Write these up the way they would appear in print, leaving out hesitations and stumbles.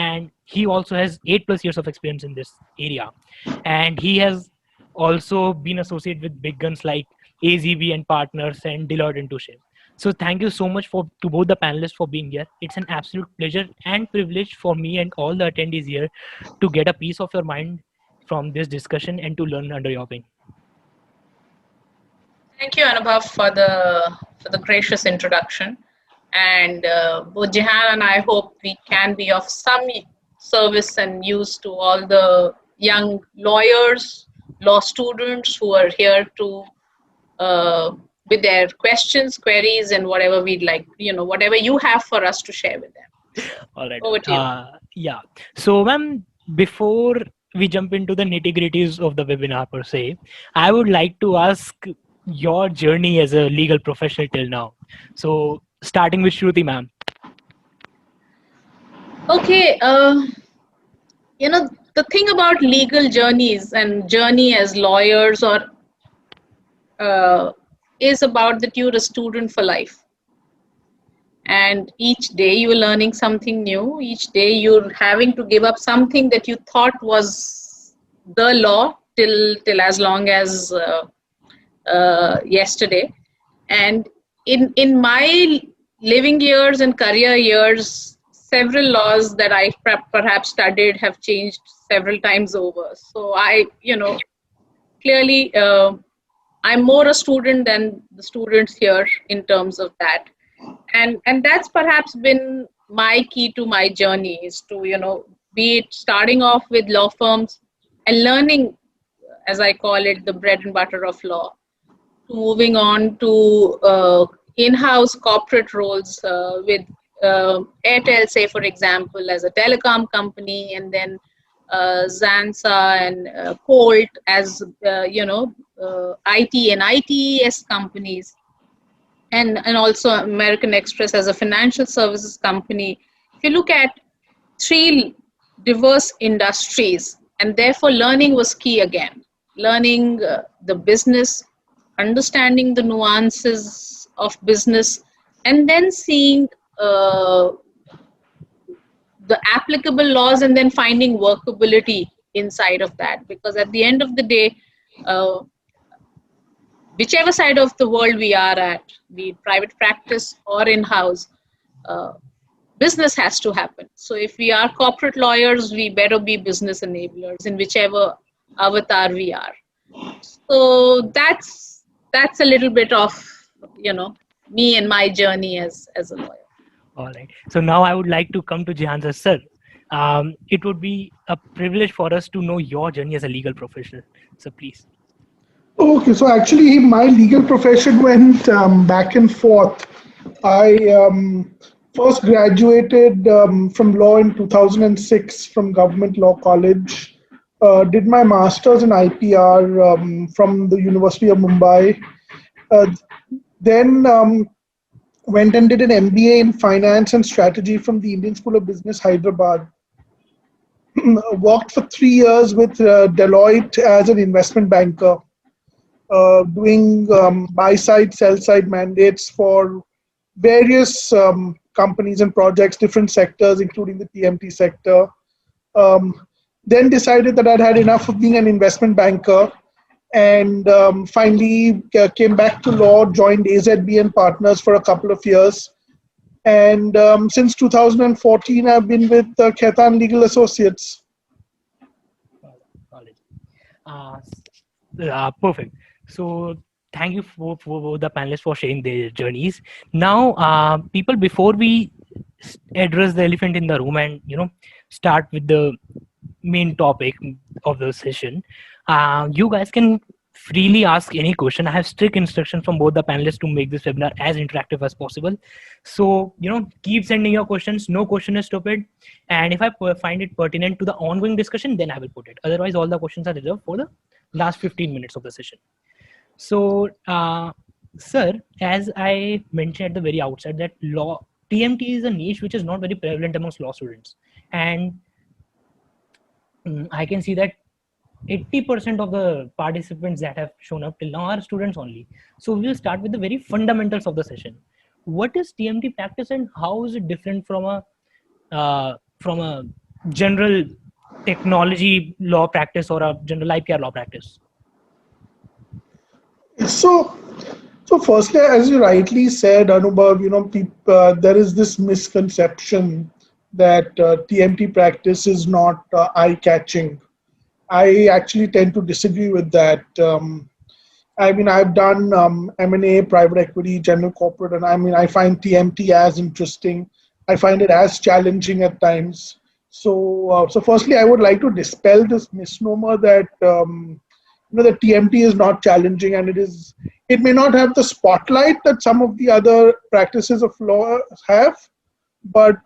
and he also has 8+ years of experience in this area, and he has also been associated with big guns like AZB and Partners and Deloitte and Touche. So thank you so much to both the panelists for being here. It's an absolute pleasure and privilege for me and all the attendees here to get a piece of your mind from this discussion and to learn under your wing. Thank you, Anubhav, for the gracious introduction. And both Jihan and I hope we can be of some service and use to all the young lawyers, law students who are here to with their questions, queries, and whatever we'd like, whatever you have for us to share with them. All right. Over to you. Yeah. So, ma'am, before we jump into the nitty-gritties of the webinar per se, I would like to ask your journey as a legal professional till now. So, starting with Shruti, ma'am. Okay. The thing about legal journeys and journey as lawyers or is about that you're a student for life. And each day you're learning something new. Each day you're having to give up something that you thought was the law till as long as yesterday. And in my living years and career years, several laws that I perhaps studied have changed several times over. So clearly I'm more a student than the students here in terms of that. And that's perhaps been my key to my journey, is to, be it starting off with law firms and learning, as I call it, the bread and butter of law, to moving on to in-house corporate roles with Airtel, say, for example, as a telecom company, and then Zansa and Colt as, IT and ITES companies. And also American Express as a financial services company. If you look at 3 diverse industries, and therefore learning was key again. Learning the business, understanding the nuances of business, and then seeing the applicable laws and then finding workability inside of that. Because at the end of the day, whichever side of the world we are at, be it private practice or in-house, business has to happen. So if we are corporate lawyers, we better be business enablers in whichever avatar we are. So that's a little bit of, me and my journey as a lawyer. All right. So now I would like to come to Jihan sir. It would be a privilege for us to know your journey as a legal professional. So please. Okay, so actually my legal profession went back and forth. I first graduated from law in 2006 from Government Law College. Did my master's in IPR from the University of Mumbai. Then went and did an MBA in Finance and Strategy from the Indian School of Business, Hyderabad. Worked for 3 years with Deloitte as an investment banker. Doing buy-side, sell-side mandates for various companies and projects, different sectors, including the TMT sector. Then decided that I'd had enough of being an investment banker, and finally came back to law, joined AZB and Partners for a couple of years. And since 2014, I've been with Khaitan Legal Associates. Perfect. So thank you for the panelists for sharing their journeys. Now, people, before we address the elephant in the room and start with the main topic of the session, you guys can freely ask any question. I have strict instructions from both the panelists to make this webinar as interactive as possible. So keep sending your questions. No question is stupid. And if I find it pertinent to the ongoing discussion, then I will put it. Otherwise, all the questions are reserved for the last 15 minutes of the session. So, sir, as I mentioned at the very outset, that TMT is a niche which is not very prevalent amongst law students. And I can see that 80% of the participants that have shown up till now are students only. So we'll start with the very fundamentals of the session. What is TMT practice and how is it different from a general technology law practice or a general IPR law practice? So, so firstly, as you rightly said, Anubhav, there is this misconception that TMT practice is not eye-catching. I actually tend to disagree with that. I mean, I've done M&A, private equity, general corporate, and I mean, I find TMT as interesting. I find it as challenging at times. So firstly, I would like to dispel this misnomer that the TMT is not challenging, and it is. It may not have the spotlight that some of the other practices of law have, but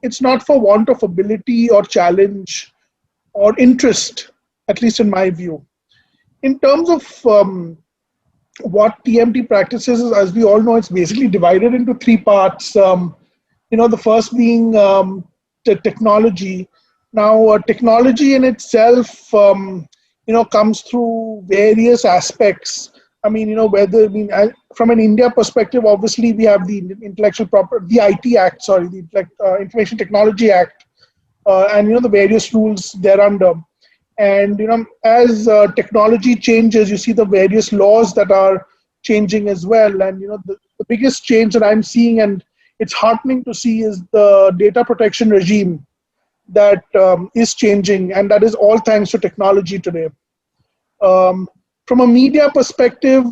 it's not for want of ability or challenge or interest, at least in my view. In terms of what TMT practices is, as we all know, it's basically divided into three parts. The first being the technology. Now, technology in itself, comes through various aspects. I mean, from an India perspective, obviously we have the Intellectual Property, the IT Act, sorry, the Information Technology Act, and the various rules thereunder. And as technology changes, you see the various laws that are changing as well. And the biggest change that I'm seeing, and it's heartening to see, is the data protection regime that is changing, and that is all thanks to technology today. From a media perspective,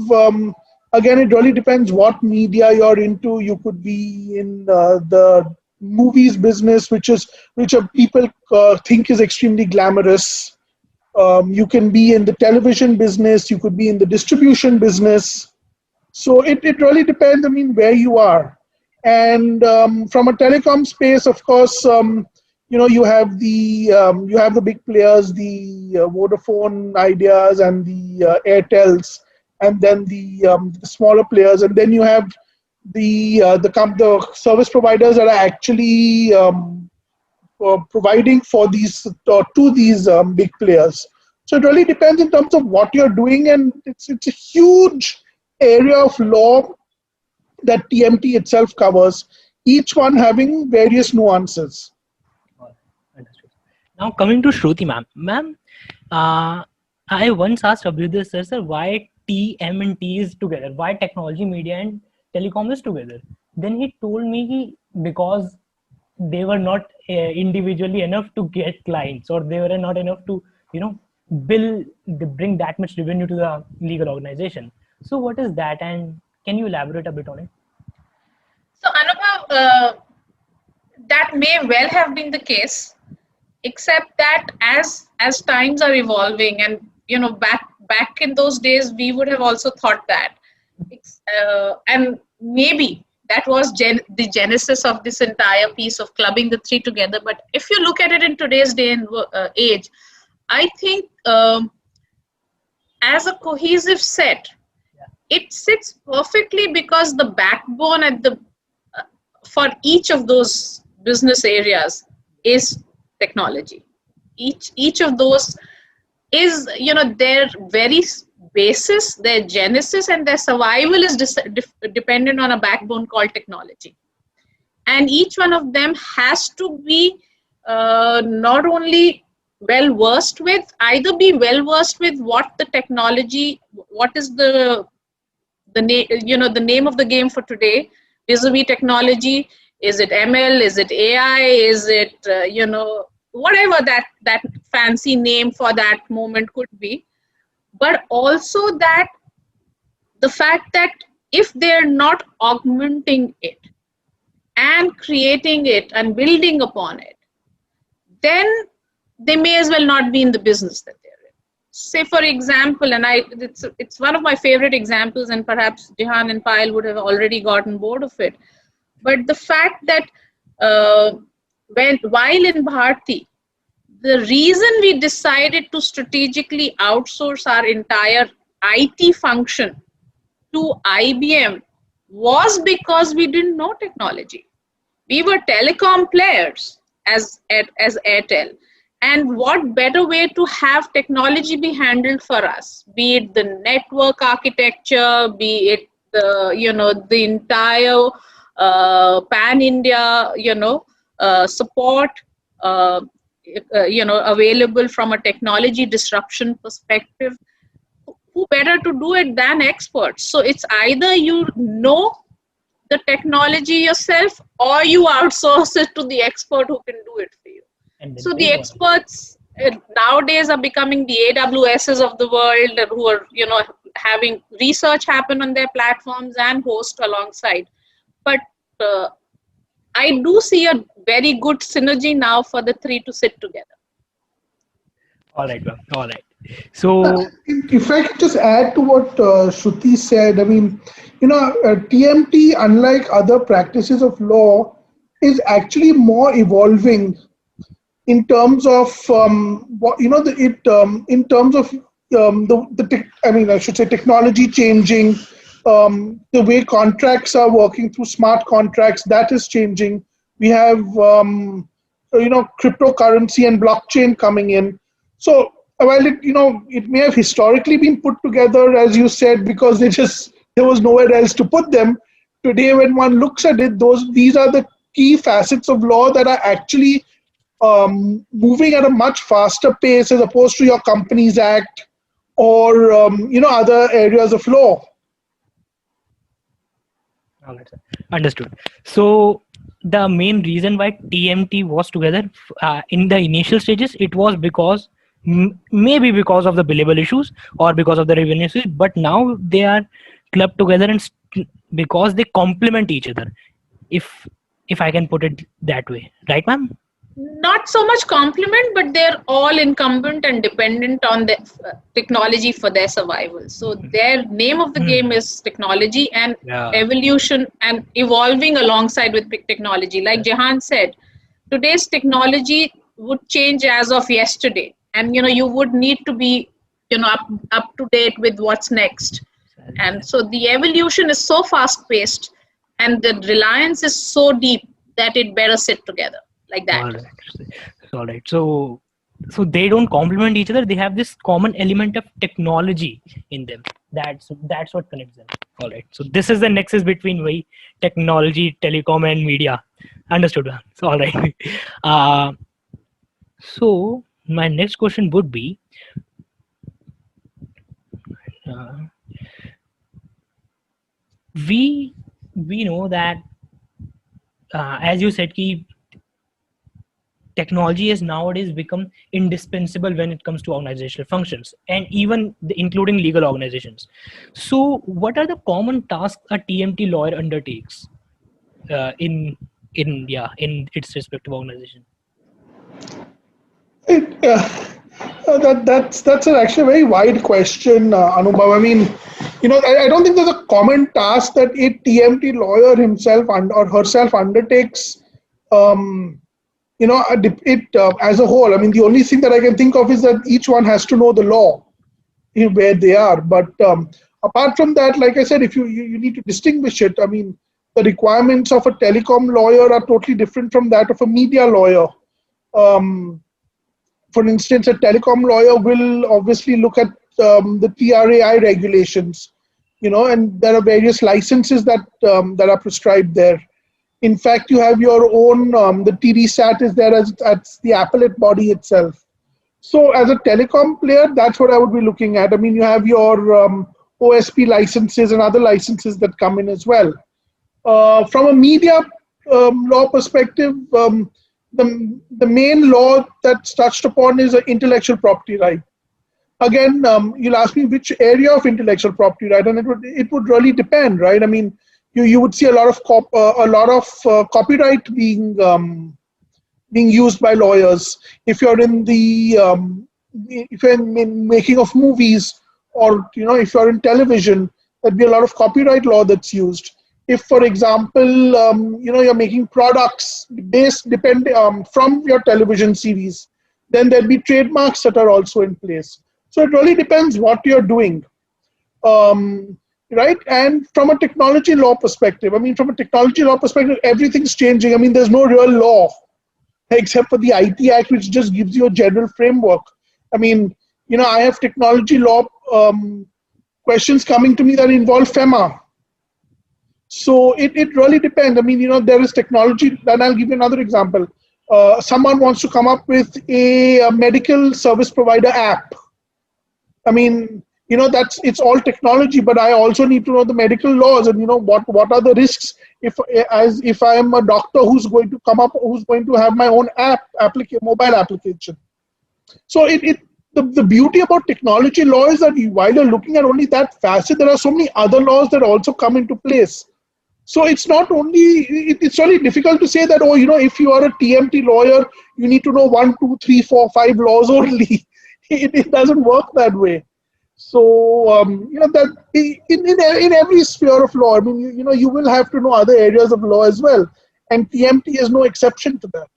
again, it really depends what media you're into. You could be in the movies business, which people think is extremely glamorous. You can be in the television business, you could be in the distribution business. So it really depends, I mean, where you are. And from a telecom space, of course, you have the big players, the Vodafone Ideas and the Airtels, and then the smaller players, and then you have the service providers that are actually providing for these to these big players. So it really depends in terms of what you're doing, and it's a huge area of law that TMT itself covers, each one having various nuances. Understood. Now coming to Shruti ma'am, I once asked Abhyuday sir, why TMT is together, why technology, media, and telecom is together. Then he told me because they were not individually enough to get clients, or they were not enough to bring that much revenue to the legal organization. So what is that, and can you elaborate a bit on it? So Anubhav, that may well have been the case, except that as times are evolving, and back in those days we would have also thought that, and maybe that was the genesis of this entire piece of clubbing the three together. But if you look at it in today's day and age, I think as a cohesive set, it sits perfectly, because the backbone at the for each of those business areas is technology. Each of those is, their very basis, their genesis, and their survival is dependent on a backbone called technology. And each one of them has to be not only well versed with, either be well versed with what the technology, what is the name of the game for today vis-a-vis technology. Is it ML? Is it AI? Is it whatever that fancy name for that moment could be? But also that the fact that if they're not augmenting it and creating it and building upon it, then they may as well not be in the business that they're in. Say, for example, and it's one of my favorite examples, and perhaps Jihan and Payal would have already gotten bored of it. But the fact that while in Bharti, the reason we decided to strategically outsource our entire IT function to IBM was because we didn't know technology. We were telecom players as Airtel. And what better way to have technology be handled for us, be it the network architecture, be it the entire pan-India, support, available from a technology disruption perspective, who better to do it than experts? So it's either you know the technology yourself, or you outsource it to the expert who can do it for you. And So the experts nowadays are becoming the AWSs of the world, who are having research happen on their platforms and host alongside. But I do see a very good synergy now for the three to sit together. all right, ma'am. All right. So If I could just add to what Shruti said, I mean, TMT, unlike other practices of law, is actually more evolving in terms of in terms of I should say technology changing, the way contracts are working through smart contracts, that is changing. We have cryptocurrency and blockchain coming in. So while it may have historically been put together, as you said, because there was nowhere else to put them. Today, when one looks at it, these are the key facets of law that are actually moving at a much faster pace as opposed to your Companies Act or other areas of law. all right, sir. Understood. So the main reason why TMT was together in the initial stages, it was because maybe because of the billable issues or because of the revenue issues, but now they are clubbed together and because they complement each other, if I can put it that way, right, ma'am? Not so much complement, but they're all incumbent and dependent on the technology for their survival. So their name of the game is technology and evolution and evolving alongside with technology. Like Jahan said, today's technology would change as of yesterday, and you would need to be up to date with what's next. And so the evolution is so fast paced, and the reliance is so deep that it better sit together like that. All right. So they don't complement each other. They have this common element of technology in them. That's what connects them. All right. So this is the nexus between technology, telecom, and media. Understood. So all right. So my next question would be, we know that as you said, technology has nowadays become indispensable when it comes to organizational functions, and even including legal organizations. So what are the common tasks a TMT lawyer undertakes in its respective organization? That's actually a very wide question, Anubhav. I mean, I don't think there's a common task that a TMT lawyer himself or herself undertakes. As a whole. I mean, the only thing that I can think of is that each one has to know the law where they are. But apart from that, like I said, if you need to distinguish it, I mean, the requirements of a telecom lawyer are totally different from that of a media lawyer. For instance, a telecom lawyer will obviously look at the TRAI regulations, and there are various licenses that are prescribed there. In fact, you have your own, the TDSAT is there as the appellate body itself. So as a telecom player, that's what I would be looking at. I mean, you have your OSP licenses and other licenses that come in as well. From a media law perspective, the main law that's touched upon is intellectual property right. Again, you'll ask me which area of intellectual property right, and it would really depend, right? I mean, you would see a lot of copyright being used by lawyers. If you're in making of movies, or if you're in television, there'd be a lot of copyright law that's used. If, for example, you're making products from your television series, then there'd be trademarks that are also in place. So it really depends what you're doing. Right? And from a technology law perspective, everything's changing. I mean, there's no real law except for the IT Act, which just gives you a general framework. I mean, I have technology law questions coming to me that involve FEMA. So it really depends. I mean, there is technology, and I'll give you another example. someone wants to come up with a medical service provider app. I mean, it's all technology, but I also need to know the medical laws and what are the risks if I am a doctor who's going to have my own mobile application. So the beauty about technology law is that while you're looking at only that facet, there are so many other laws that also come into place. So it's not only, it's really difficult to say that, if you are a TMT lawyer, you need to know 1, 2, 3, 4, 5 laws only. It doesn't work that way. So, that in every sphere of law, I mean, you will have to know other areas of law as well. And TMT is no exception to that.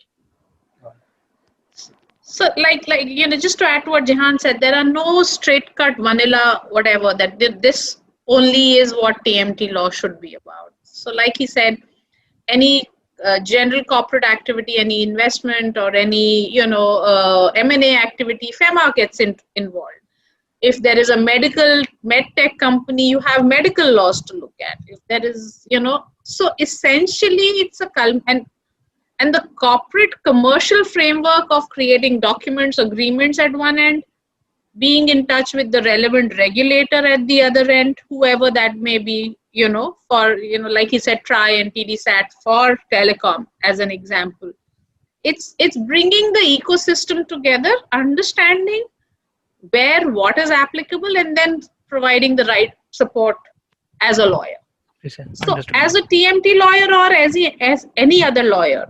So just to add to what Jehan said, there are no straight cut vanilla, whatever, that this only is what TMT law should be about. So like he said, any general corporate activity, any investment or any, M&A activity, FEMA gets involved. If there is a med tech company, you have medical laws to look at. If there is, so essentially it's and the corporate commercial framework of creating documents, agreements at one end, being in touch with the relevant regulator at the other end, whoever that may be, for, like he said, TRI and TDSAT for telecom as an example. It's bringing the ecosystem together, understanding where what is applicable, and then providing the right support as a lawyer. So as a TMT lawyer or as any other lawyer,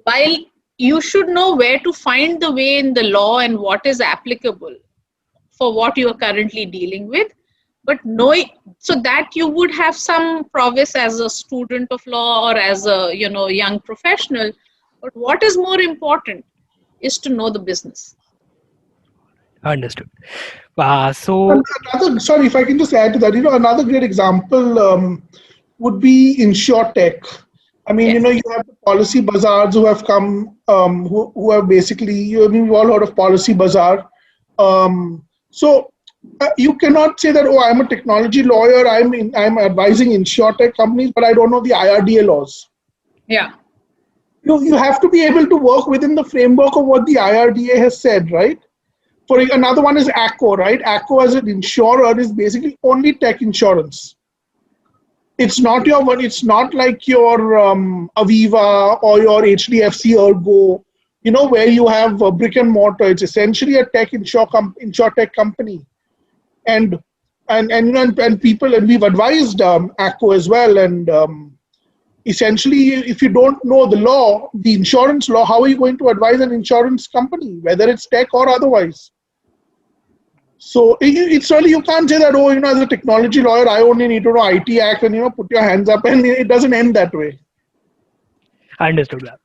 while you should know where to find the way in the law and what is applicable for what you are currently dealing with, but knowing so that you would have some prowess as a student of law or as a young professional. But what is more important is to know the business. Understood. Sorry, if I can just add to that, another great example would be InsurTech. I mean, Yes. You have the policy bazaars who have come, who have basically, we've all heard of Policy Bazaar. So you cannot say that, I'm a technology lawyer, I'm advising InsurTech companies, but I don't know the IRDA laws. Yeah. You have to be able to work within the framework of what the IRDA has said, right? For another one is ACO, right? ACO as an insurer is basically only tech insurance. It's not it's not like your Aviva or your HDFC Ergo, where you have a brick and mortar. It's essentially a tech insurtech company, and people, and we've advised ACO as well. And essentially, if you don't know the law, the insurance law, how are you going to advise an insurance company, whether it's tech or otherwise? So it's really, you can't say that, as a technology lawyer, I only need to know IT Act and, put your hands up, and it doesn't end that way. I understood that.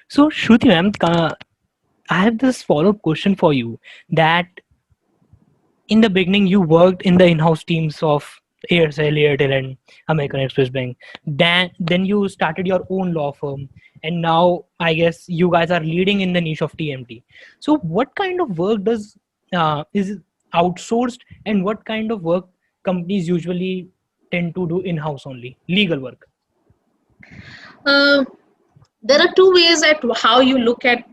So Shruti ma'am, I have this follow-up question for you, that in the beginning you worked in the in-house teams of Airtel and American Express Bank. Then you started your own law firm, and now I guess you guys are leading in the niche of TMT. So what kind of work is outsourced, and what kind of work companies usually tend to do in-house only, legal work? There are two ways at how you look at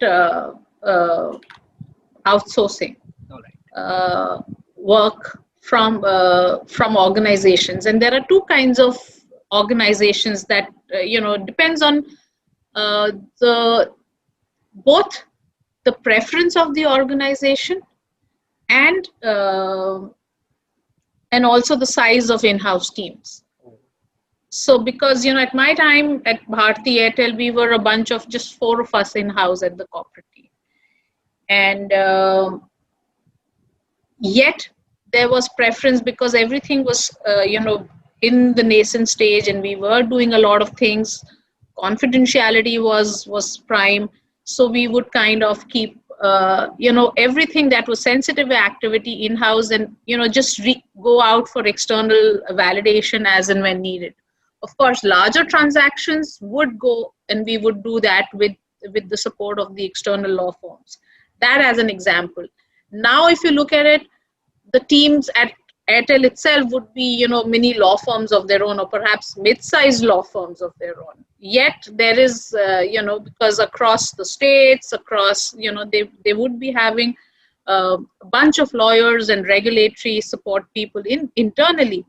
outsourcing. All right. Work from organizations, and there are two kinds of organizations that depends on both the preference of the organization and also the size of in-house teams. So because at my time at Bharti Airtel, we were a bunch of just 4 of us in-house at the corporate team, and yet there was preference because everything was in the nascent stage, and we were doing a lot of things. Confidentiality was prime, so we would kind of keep everything that was sensitive activity in-house, and just go out for external validation as and when needed. Of course, larger transactions would go, and we would do that with the support of the external law firms. That as an example. Now, if you look at it, the teams at Airtel itself would be, mini law firms of their own, or perhaps mid-sized law firms of their own. Yet there is, because across the states, they would be having a bunch of lawyers and regulatory support people internally.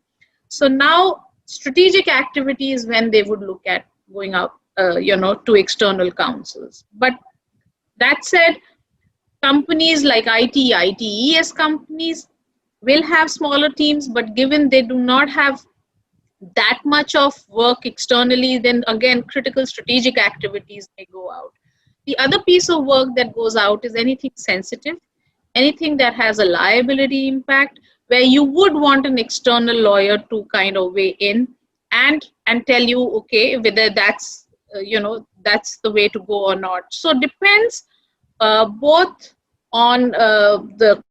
So now strategic activity is when they would look at going out, to external counsels. But that said, companies like ITES companies will have smaller teams, but given they do not have that much of work externally, then again, critical strategic activities may go out. The other piece of work that goes out is anything sensitive, anything that has a liability impact, where you would want an external lawyer to kind of weigh in and tell you, okay, whether that's that's the way to go or not. So it depends both on the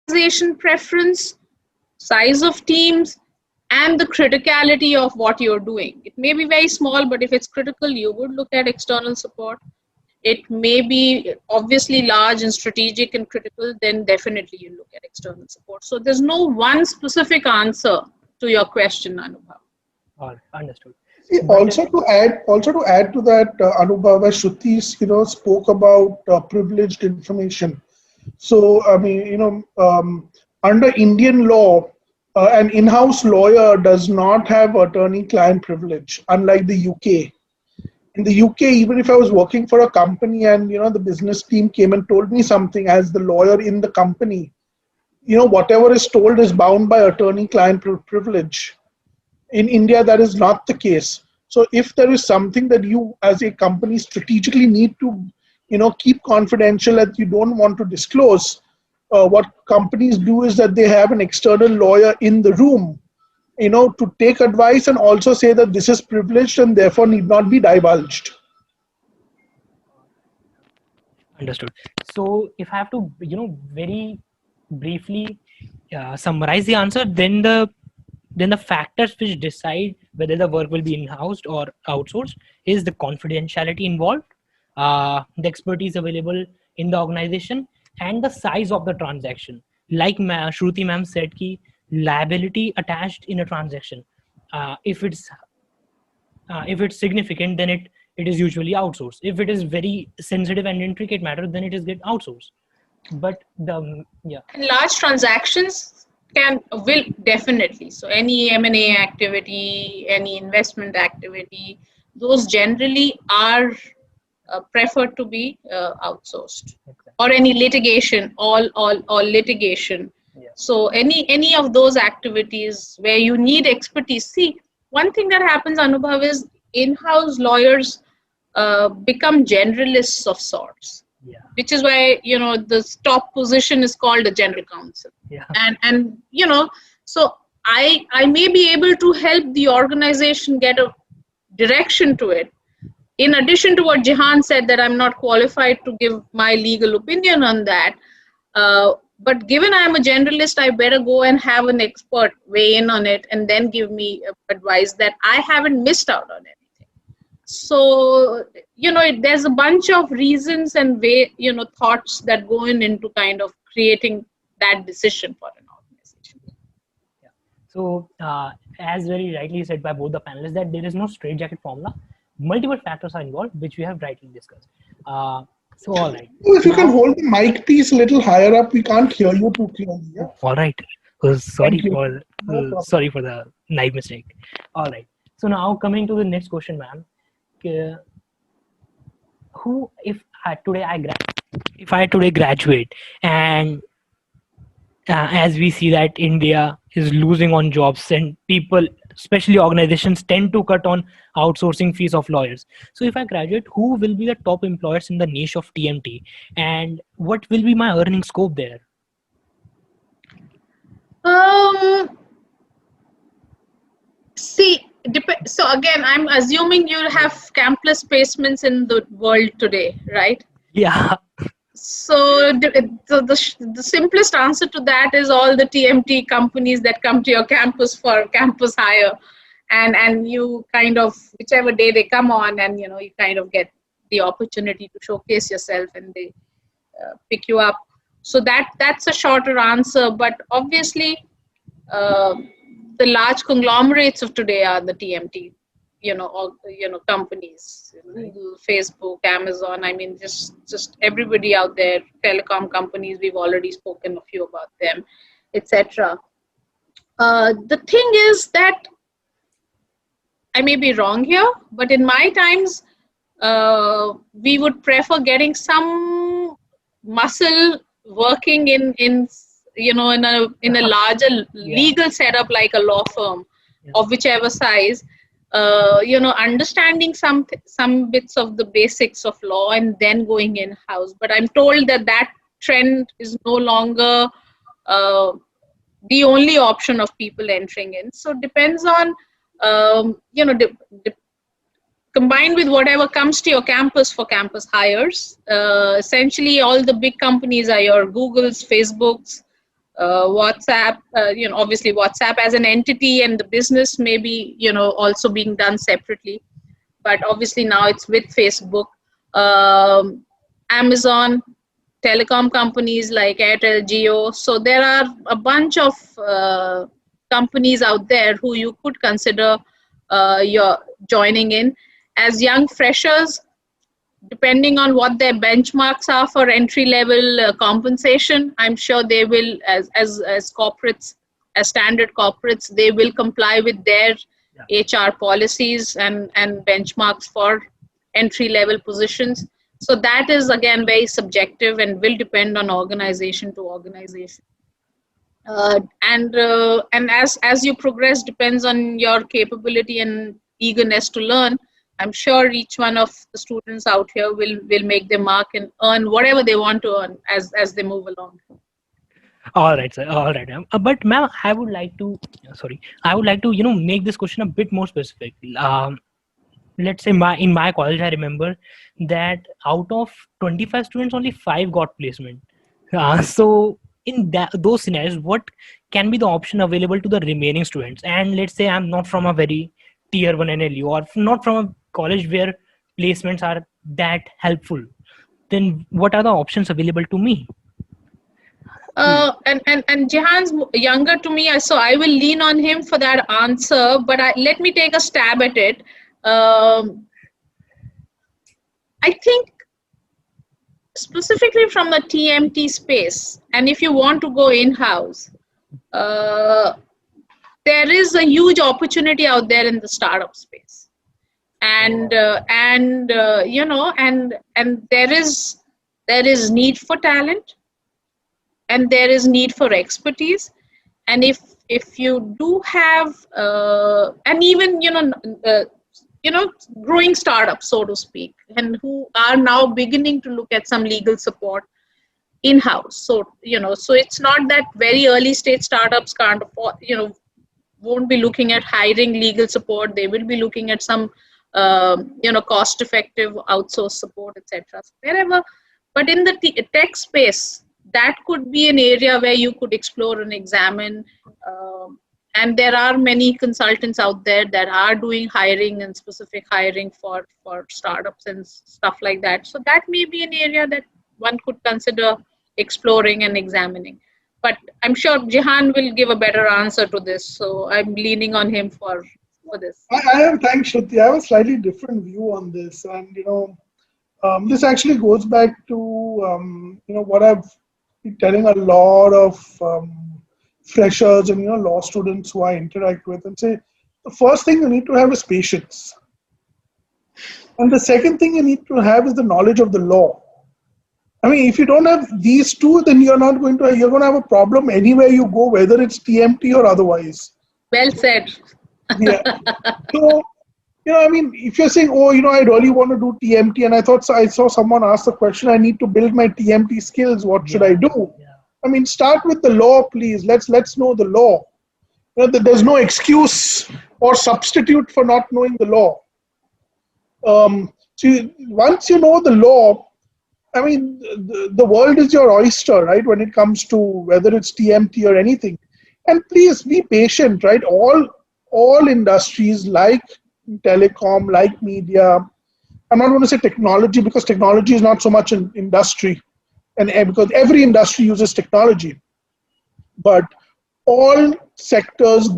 organization preference, size of teams, and the criticality of what you're doing. It may be very small, but if it's critical, you would look at external support. It may be obviously large and strategic and critical, then definitely you look at external support. So there's no one specific answer to your question, Anubhav. All right, understood. Also to add to that, Anubhav, as Shruti, spoke about privileged information. So I mean, under Indian law, an in-house lawyer does not have attorney-client privilege, unlike the UK. In the UK, even if I was working for a company and the business team came and told me something as the lawyer in the company, whatever is told is bound by attorney-client privilege. In India, that is not the case. So if there is something that you as a company strategically need to keep confidential that you don't want to disclose, what companies do is that they have an external lawyer in the room to take advice and also say that this is privileged and therefore need not be divulged. Understood. So if I have to, very briefly summarize the answer, then the factors which decide whether the work will be in-housed or outsourced is the confidentiality involved, the expertise available in the organization, and the size of the transaction. Like Shruti ma'am said, ki liability attached in a transaction, if it's significant, then it is usually outsourced. If it is very sensitive and intricate matter, then it is get outsourced. But and large transactions will definitely. So any M&A activity, any investment activity, those generally are preferred to be outsourced. Exactly. Or any litigation, all litigation. Yeah. So any of those activities where you need expertise. See, one thing that happens, Anubhav, is in-house lawyers become generalists of sorts. Yeah. Which is why the top position is called a general counsel. Yeah. And so I may be able to help the organization get a direction to it. In addition to what Jihan said, that I'm not qualified to give my legal opinion on that. But given I'm a generalist, I better go and have an expert weigh in on it and then give me advice that I haven't missed out on anything. So, there's a bunch of reasons and thoughts that go into kind of creating that decision for an organization. Yeah. So, as very rightly said by both the panelists, that there is no straitjacket formula. Multiple factors are involved, which we have rightly discussed. So, all right. If you can hold the mic piece a little higher up, we can't hear you too clearly. Yeah? All right. Sorry for the naive mistake. All right. So now coming to the next question, ma'am. Who, if I today graduate, and as we see that India is losing on jobs and people, especially organizations, tend to cut on outsourcing fees of lawyers. So if I graduate, who will be the top employers in the niche of TMT, and what will be my earning scope there? See, so again, I'm assuming you have campus placements in the world today, right? Yeah. So the simplest answer to that is all the TMT companies that come to your campus for campus hire, and you kind of, whichever day they come on, and you kind of get the opportunity to showcase yourself, and they pick you up. So that's a shorter answer, but obviously uh, the large conglomerates of today are the TMT, companies, Google, Facebook, Amazon. I mean, just everybody out there, telecom companies. We've already spoken a few about them, etc. The thing is that I may be wrong here, but in my times, we would prefer getting some muscle working in a larger legal setup like a law firm of whichever size. Understanding some bits of the basics of law and then going in house. But I'm told that trend is no longer the only option of people entering in. So depends on combined with whatever comes to your campus for campus hires. Essentially, all the big companies are your Googles, Facebooks, WhatsApp. Obviously WhatsApp as an entity and the business may be also being done separately. But obviously now it's with Facebook, Amazon, telecom companies like Airtel, Jio. So there are a bunch of companies out there who you could consider your joining in as young freshers, depending on what their benchmarks are for entry level compensation. I'm sure they will, as corporates, as standard corporates, they will comply with their HR policies and benchmarks for entry level positions. So that is again very subjective and will depend on organization to organization. And as you progress, depends on your capability and eagerness to learn. I'm sure each one of the students out here will make their mark and earn whatever they want to earn as they move along. All right, sir. All right, ma'am. But ma'am, I would like to make this question a bit more specific. Let's say in my college, I remember that out of 25 students, only 5 got placement. So in those scenarios, what can be the option available to the remaining students? And let's say I'm not from a very tier 1 NLU or not from a college where placements are that helpful. Then what are the options available to me? And Jehan's younger to me, so I will lean on him for that answer. But let me take a stab at it. I think specifically from the TMT space, and if you want to go in-house, there is a huge opportunity out there in the startup space, and there is need for talent, and there is need for expertise, and if you do have and even growing startups, so to speak, and who are now beginning to look at some legal support in-house. So so it's not that very early stage startups can't afford, won't be looking at hiring legal support. They will be looking at some cost-effective outsource support, etc. So wherever, but in the tech space, that could be an area where you could explore and examine. And there are many consultants out there that are doing hiring and specific hiring for startups and stuff like that. So that may be an area that one could consider exploring and examining. But I'm sure Jehan will give a better answer to this. So I'm leaning on him for this. Thanks, Shruti. I have a slightly different view on this. And, this actually goes back to, what I've been telling a lot of freshers and law students who I interact with, and say the first thing you need to have is patience, and the second thing you need to have is the knowledge of the law. I mean, if you don't have these two, then you're going to have a problem anywhere you go, whether it's TMT or otherwise. Well said. Yeah. So I mean, if you're saying, oh, I really want to do TMT, and I saw someone ask the question, I need to build my TMT skills, what should I do? Yeah. I mean, start with the law, please. Let's know the law. There's no excuse or substitute for not knowing the law. Once you know the law, I mean, the world is your oyster, right? When it comes to whether it's TMT or anything. And please be patient, right? All industries like telecom, like media. I'm not going to say technology, because technology is not so much an industry. And because every industry uses technology, but all sectors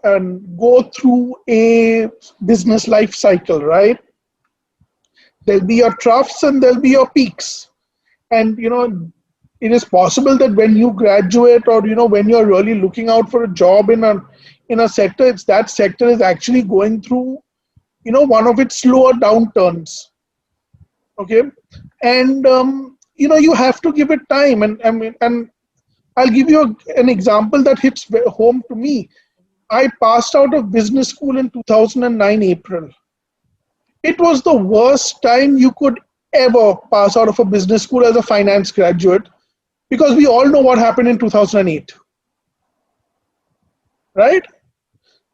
and go through a business life cycle, right? There'll be your troughs and there'll be your peaks. And, it is possible that when you graduate, or, when you're really looking out for a job in a sector, it's that sector is actually going through, one of its slower downturns. Okay. And, you have to give it time. And I mean, and I'll give you an example that hits home to me. I passed out of business school in 2009 April. It was the worst time you could ever pass out of a business school as a finance graduate, because we all know what happened in 2008, right?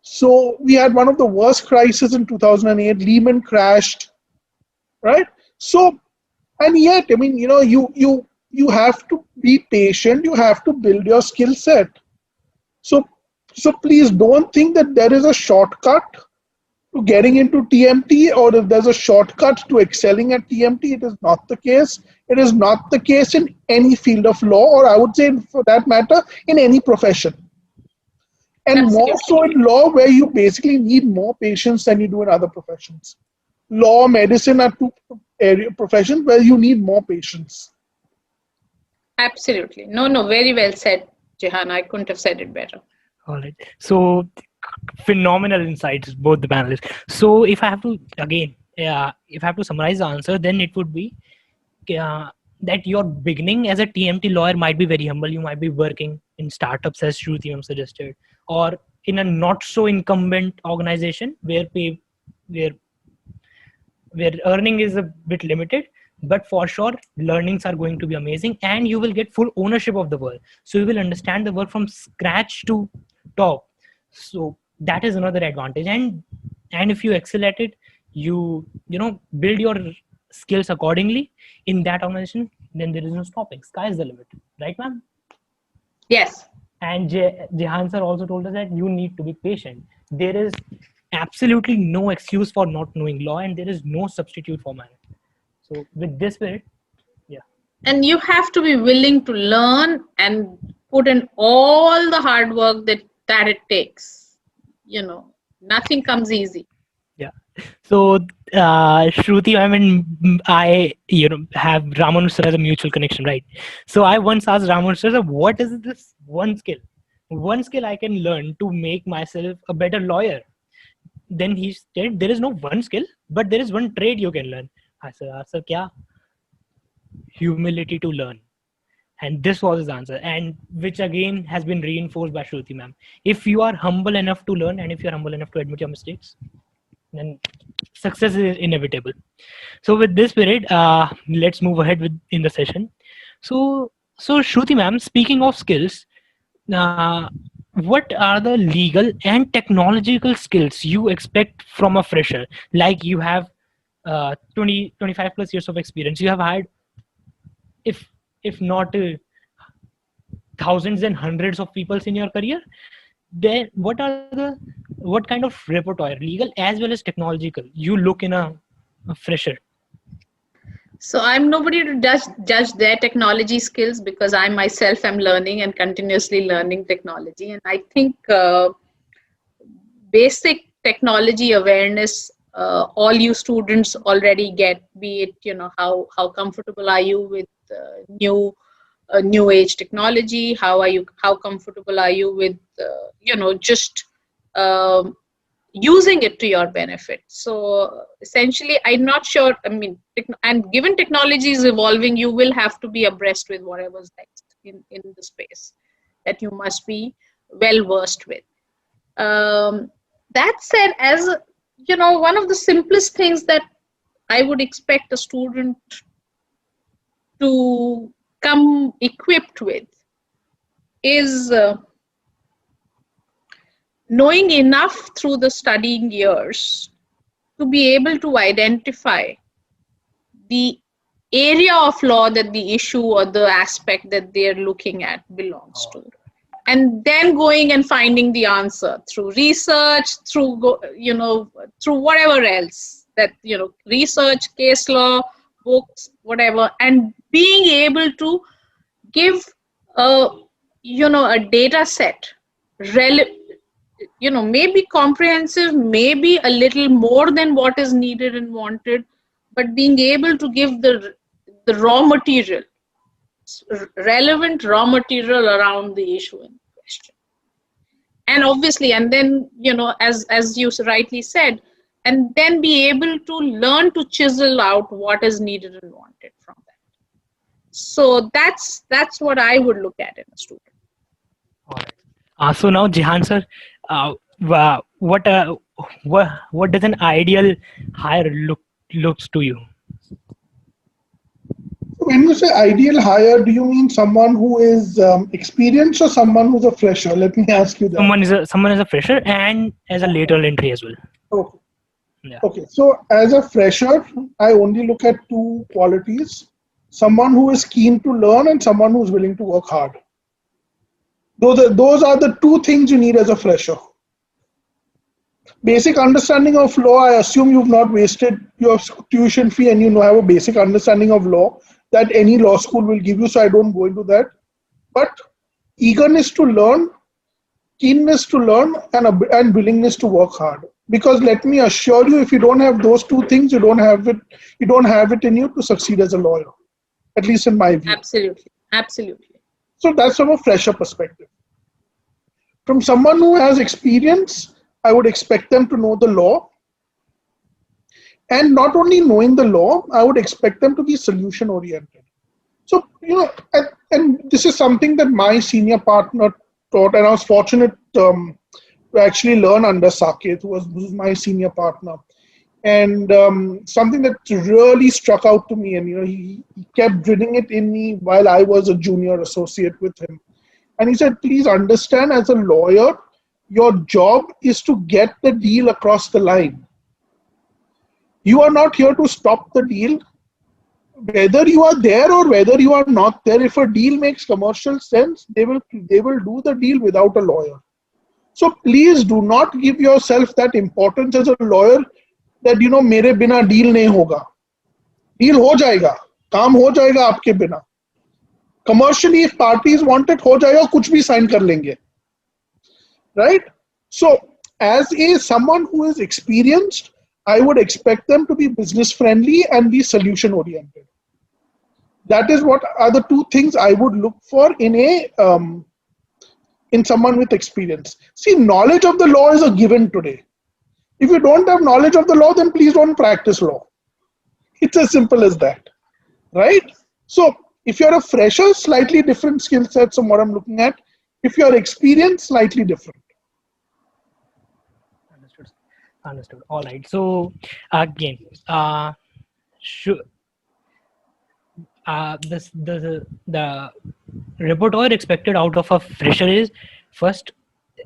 So we had one of the worst crises in 2008. Lehman crashed, right? So, and yet, I mean, you have to be patient. You have to build your skill set. So please don't think that there is a shortcut to getting into TMT, or if there's a shortcut to excelling at TMT. It is not the case. It is not the case in any field of law, or I would say, for that matter, in any profession. And Absolutely. more so in law, where you basically need more patience than you do in other professions. Law, medicine are two professions where you need more patience. Absolutely. No, very well said, Jehan. I couldn't have said it better. All right. So phenomenal insights, both the panelists. So if I have to, again, if I have to summarize the answer, then it would be that your beginning as a TMT lawyer might be very humble. You might be working in startups, as Shruti ma'am suggested, or in a not so incumbent organization where earning is a bit limited, but for sure learnings are going to be amazing, and you will get full ownership of the work. So you will understand the work from scratch to top. So that is another advantage. And if you excel at it, you build your skills accordingly in that organization, then there is no stopping. Sky is the limit, right, ma'am? Yes. And Jehan sir also told us that you need to be patient. There is absolutely no excuse for not knowing law, and there is no substitute for man. So with this spirit, yeah. And you have to be willing to learn and put in all the hard work that it takes. Nothing comes easy. Yeah. So Shruti, I mean, I have Raman sir as a mutual connection, right? So I once asked Raman sir, what is this one skill I can learn to make myself a better lawyer? Then he said, there is no one skill, but there is one trait you can learn. I said, sir, kya? Humility to learn. And this was his answer, and which again has been reinforced by Shruti ma'am. If you are humble enough to learn, and if you're humble enough to admit your mistakes, then success is inevitable. So with this spirit, let's move ahead in the session. So Shruti ma'am, speaking of skills, what are the legal and technological skills you expect from a fresher? Like you have 25 plus years of experience. You have had, if not thousands and hundreds of people in your career. Then what kind of repertoire, legal as well as technological, you look in a fresher? So I'm nobody to judge their technology skills, because I myself am learning and continuously learning technology. And I think basic technology awareness, all you students already get, be it, how comfortable are you with new age technology? How comfortable are you with, just using it to your benefit? So essentially, I'm not sure. I mean, and given technology is evolving, you will have to be abreast with whatever's next in the space that you must be well versed with. That said, as one of the simplest things that I would expect a student to come equipped with is knowing enough through the studying years to be able to identify the area of law that the issue or the aspect that they're looking at belongs to, and then going and finding the answer through research, through whatever else that, research, case law, books, whatever, and being able to give a data set maybe comprehensive, maybe a little more than what is needed and wanted, but being able to give the raw material, relevant raw material around the issue in question. And obviously, and then, as you rightly said, and then be able to learn to chisel out what is needed and wanted from that. So that's what I would look at in a student. All right. So now, Jihan sir, what does an ideal hire looks to you? When you say ideal hire, do you mean someone who is experienced or someone who's a fresher? Let me ask you that. Someone is a fresher and as a lateral entry as well. Okay. Yeah. Okay. So as a fresher, I only look at two qualities: someone who is keen to learn and someone who's willing to work hard. Those are the two things you need as a fresher. Basic understanding of law, I assume you've not wasted your tuition fee and you have a basic understanding of law that any law school will give you, so I don't go into that. But eagerness to learn, keenness to learn, and willingness to work hard. Because let me assure you, if you don't have those two things, you don't have it in you to succeed as a lawyer, at least in my view. Absolutely. So that's from a fresher perspective. From someone who has experience, I would expect them to know the law. And not only knowing the law, I would expect them to be solution oriented. So, and this is something that my senior partner taught, and I was fortunate to actually learn under Saket, who was my senior partner. And something that really struck out to me, and he kept drilling it in me while I was a junior associate with him. And he said, please understand, as a lawyer, your job is to get the deal across the line. You are not here to stop the deal. Whether you are there or whether you are not there, if a deal makes commercial sense, they will do the deal without a lawyer. So please do not give yourself that importance as a lawyer that, mere bina deal nahi hoga. Deal ho jayega. Kaam ho jayega aapke bina. Commercially, if parties want it, ho jayega, kuch bhi sign kar lenge. Right? So as someone who is experienced, I would expect them to be business friendly and be solution oriented. That is what are the two things I would look for in someone with experience. See, knowledge of the law is a given today. If you don't have knowledge of the law, then please don't practice law. It's as simple as that, right? So if you're a fresher, slightly different skill sets from what I'm looking at. If you're experienced, slightly different. Understood. All right. So again, the repertoire expected out of a fresher is, first,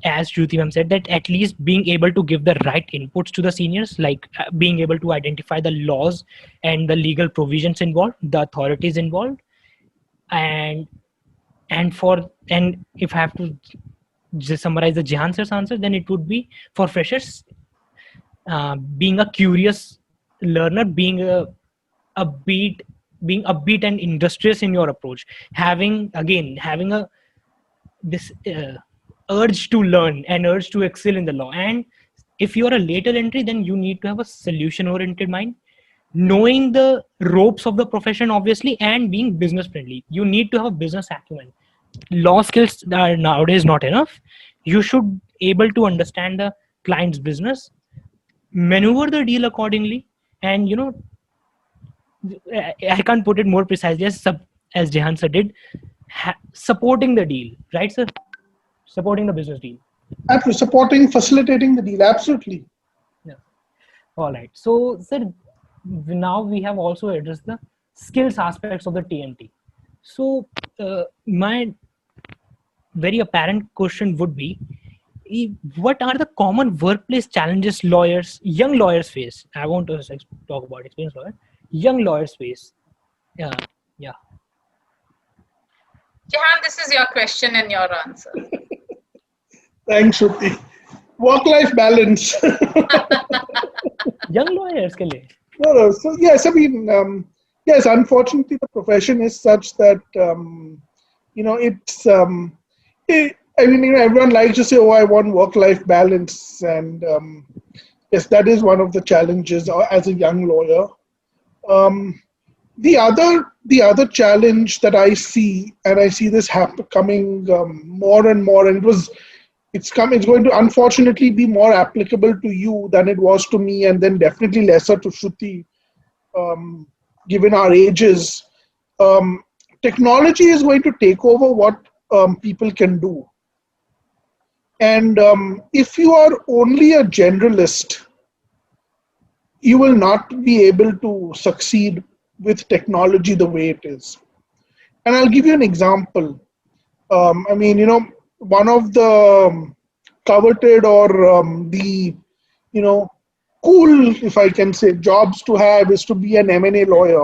as Jyoti ma'am said, that at least being able to give the right inputs to the seniors, like being able to identify the laws and the legal provisions involved, the authorities involved, and if I have to just summarize the Jihan sir's answer, then it would be for freshers, being a curious learner, being upbeat and industrious in your approach, having this urge to learn and urge to excel in the law. And if you are a later entry, then you need to have a solution oriented mind, knowing the ropes of the profession, obviously, and being business friendly. You need to have a business acumen. Law skills are nowadays not enough. You should able to understand the client's business, maneuver the deal accordingly, and I can't put it more precisely as Jehan sir did, supporting the deal, right sir? Supporting the business deal. Absolutely. Supporting, facilitating the deal, absolutely. Yeah. All right. So sir, now we have also addressed the skills aspects of the TMT. So my very apparent question would be, what are the common workplace challenges young lawyers face? I want to talk about experienced lawyers. Young lawyers face. Yeah. Jahan, this is your question and your answer. Thanks, Shruti. Work-life balance. Young lawyers, ke liye? No. So yes, I mean, yes. Unfortunately, the profession is such that it's. I mean, everyone likes to say, "Oh, I want work-life balance," and yes, that is one of the challenges as a young lawyer. Um, the other challenge that I see, and I see this coming more and more, and it's going to unfortunately be more applicable to you than it was to me, and then definitely lesser to Shruti, um, given our ages. Um, Technology is going to take over what people can do. And if you are only a generalist, you will not be able to succeed with technology the way it is. And I'll give you an example. I mean, one of the coveted or you know, cool, if I can say, jobs to have is to be an M&A lawyer,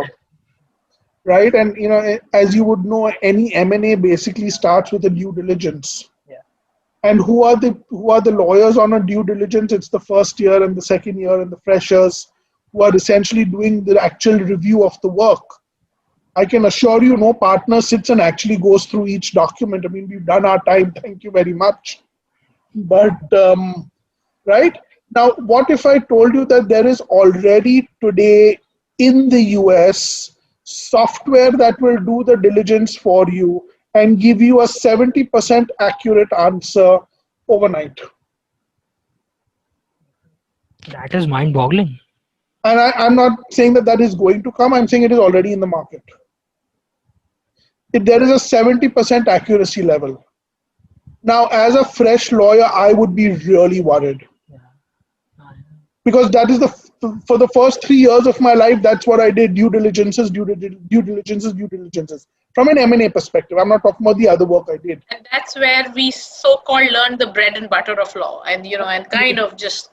right? And as you would know, any M&A basically starts with a due diligence. Yeah. And who are the lawyers on a due diligence? It's the first year and the second year and the freshers who are essentially doing the actual review of the work. I can assure you, no partner sits and actually goes through each document. I mean, we've done our time. Thank you very much. But right now, what if I told you that there is already today in the US software that will do the diligence for you and give you a 70% accurate answer overnight? That is mind-boggling. And I'm not saying that that is going to come. I'm saying it is already in the market. If there is a 70% accuracy level. Now, as a fresh lawyer, I would be really worried. Because that is for the first 3 years of my life, that's what I did: due diligences, due diligences. From an M&A perspective, I'm not talking about the other work I did. And that's where we so-called learned the bread and butter of law, and and kind of just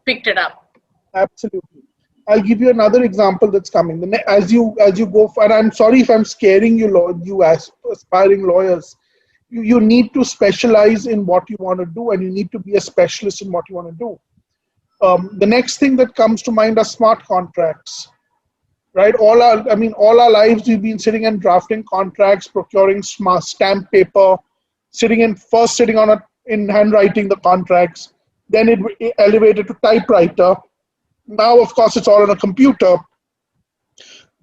picked it up. Absolutely. I'll give you another example that's coming. As you go, and I'm sorry if I'm scaring you as aspiring lawyers. You need to specialize in what you want to do, and you need to be a specialist in what you want to do. The next thing that comes to mind are smart contracts, right? All our lives we've been sitting and drafting contracts, procuring smart stamp paper, sitting in handwriting the contracts. Then it elevated to typewriter. Now, of course, it's all on a computer.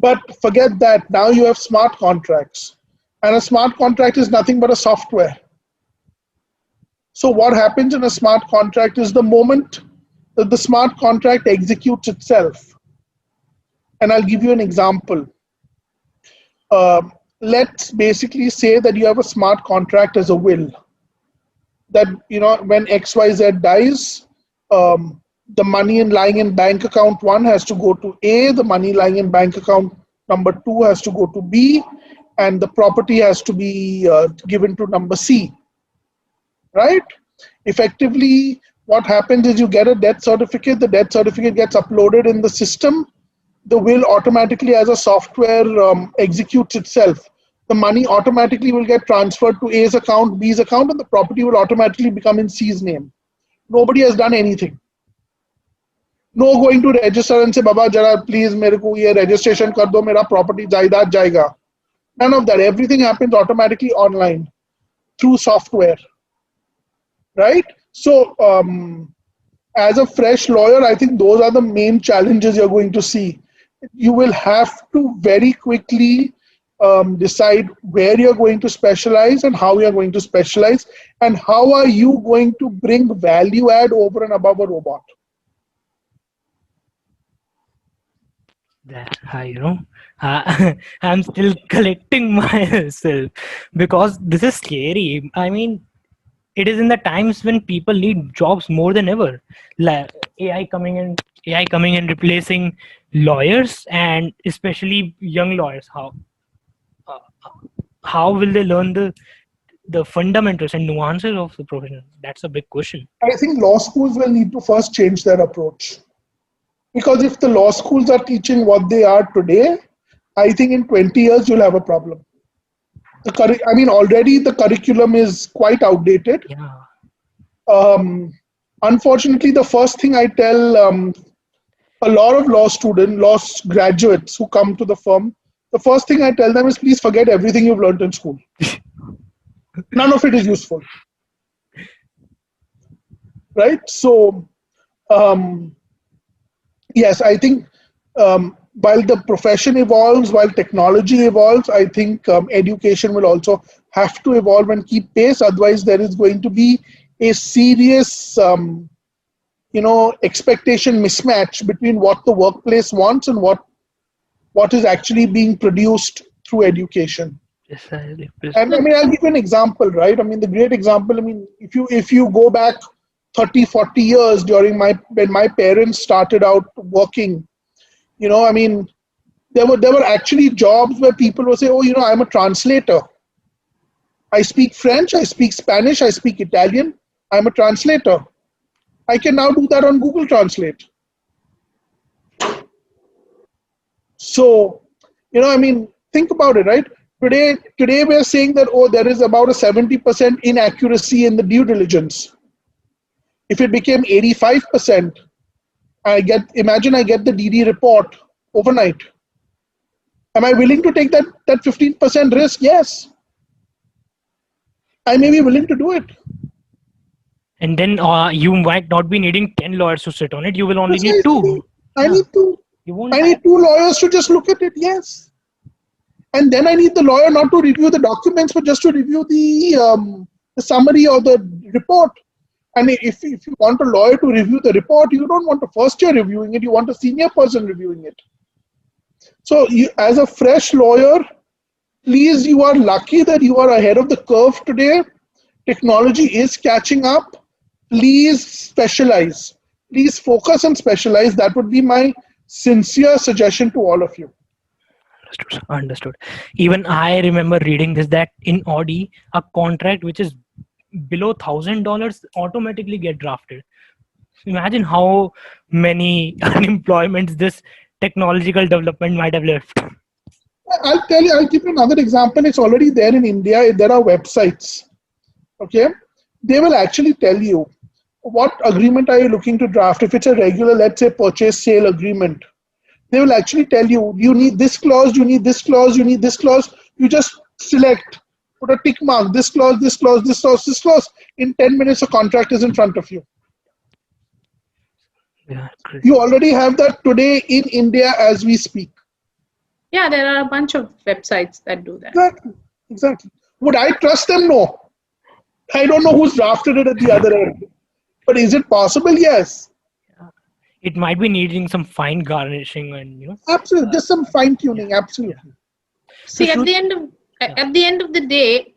But forget that. Now you have smart contracts, and a smart contract is nothing but a software. So what happens in a smart contract is the moment that the smart contract executes itself. And I'll give you an example. Let's basically say that you have a smart contract as a will. That when XYZ dies, the money lying in bank account 1 has to go to A, the money lying in bank account number 2 has to go to B, and the property has to be given to number C, right? Effectively, what happens is you get a death certificate, the death certificate gets uploaded in the system, the will automatically as a software executes itself. The money automatically will get transferred to A's account, B's account, and the property will automatically become in C's name. Nobody has done anything. No going to register and say, Baba, jara, please, mere ko ye registration kar do, mera property jaidaad jayega. None of that. Everything happens automatically online through software, right? So, as a fresh lawyer, I think those are the main challenges you're going to see. You will have to very quickly decide where you're going to specialize and how you're going to specialize, and how are you going to bring value add over and above a robot. I'm still collecting myself because this is scary. I mean, it is in the times when people need jobs more than ever. Like AI coming in replacing lawyers, and especially young lawyers. How will they learn the fundamentals and nuances of the profession? That's a big question. I think law schools will need to first change their approach. Because if the law schools are teaching what they are today, I think in 20 years you'll have a problem. Already the curriculum is quite outdated. Yeah. Unfortunately, the first thing I tell a lot of law graduates who come to the firm, the first thing I tell them is, please forget everything you've learned in school. None of it is useful. right? So um, yes, I think while the profession evolves, while technology evolves, I think education will also have to evolve and keep pace. Otherwise, there is going to be a serious, expectation mismatch between what the workplace wants and what is actually being produced through education. Precisely. And I mean, I'll give you an example, right? I mean, the great example. I mean, if you go back 30, 40 years during when my parents started out working, I mean, there were actually jobs where people would say, "Oh, I'm a translator. I speak French, I speak Spanish, I speak Italian. I'm a translator. I can now do that on Google Translate." So, I mean, think about it, right? Today we're saying that, oh, there is about a 70% inaccuracy in the due diligence. If it became 85%, imagine I get the DD report overnight. Am I willing to take that 15% risk? Yes. I may be willing to do it. And then you might not be needing 10 lawyers to sit on it. You will only need Precisely. two. I Yeah. need two. You won't I have. need two lawyers to just look at it. Yes. And then I need the lawyer not to review the documents, but just to review the summary or the report. And if you want a lawyer to review the report, you don't want a first year reviewing it. You want a senior person reviewing it. So as a fresh lawyer, please, you are lucky that you are ahead of the curve today. Technology is catching up. Please specialize. Please focus and specialize. That would be my sincere suggestion to all of you. Understood. Understood. Even I remember reading this, that in Audi, a contract which is below $1,000 automatically get drafted. Imagine how many unemployments this technological development might have left. I'll give you another example. It's already there in India. There are websites. Okay. They will actually tell you what agreement are you looking to draft. If it's a regular, let's say, purchase sale agreement, they will actually tell you, you need this clause, you need this clause, you need this clause. You just select, put a tick mark, this clause, this clause, this clause, this clause. In 10 minutes, a contract is in front of you. Yeah, crazy. You already have that today in India as we speak. Yeah, there are a bunch of websites that do that. Exactly. Exactly. Would I trust them? No. I don't know who's drafted it at the other end. But is it possible? Yes. It might be needing some fine garnishing and Absolutely. Just some fine tuning. Absolutely. See, So at the end of the day,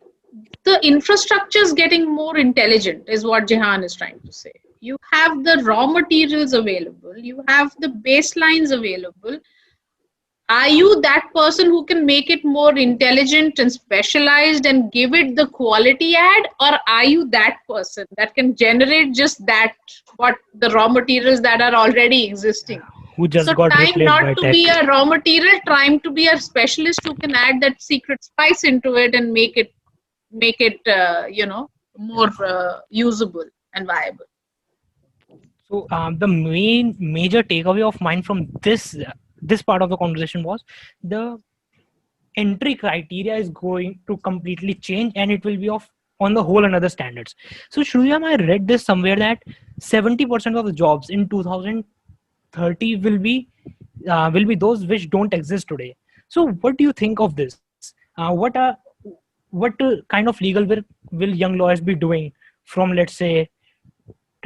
the infrastructure is getting more intelligent, is what Jehan is trying to say. You have the raw materials available, you have the baselines available. Are you that person who can make it more intelligent and specialized and give it the quality add, or are you that person that can generate just that, what the raw materials that are already existing? who just So got time replaced by not to tech. be a raw material, time to be a specialist who can add that secret spice into it and make it more usable and viable. So the major takeaway of mine from this part of the conversation was the entry criteria is going to completely change, and it will be of on the whole another standards. So Shriyam, I read this somewhere that 70% of the jobs in 2030 will be those which don't exist today. So what do you think of this? What kind of legal work will young lawyers be doing from, let's say,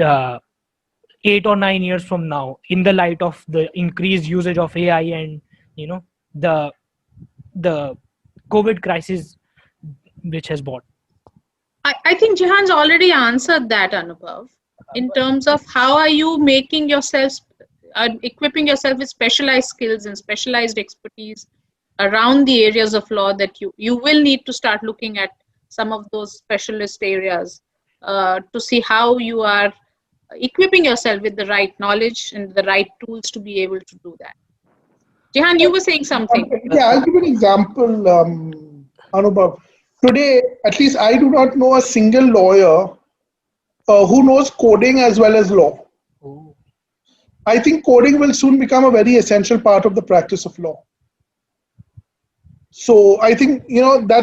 uh, 8 or 9 years from now, in the light of the increased usage of AI and the the COVID crisis which has brought? I think Jehan's already answered that, Anubhav, in terms of how are you making yourself, equipping yourself with specialized skills and specialized expertise around the areas of law that you will need to start looking at some of those specialist areas to see how you are equipping yourself with the right knowledge and the right tools to be able to do that. Jehan, you were saying something. Yeah, I'll give an example, Anubhav. Today, at least I do not know a single lawyer who knows coding as well as law. Oh. I think coding will soon become a very essential part of the practice of law. So I think,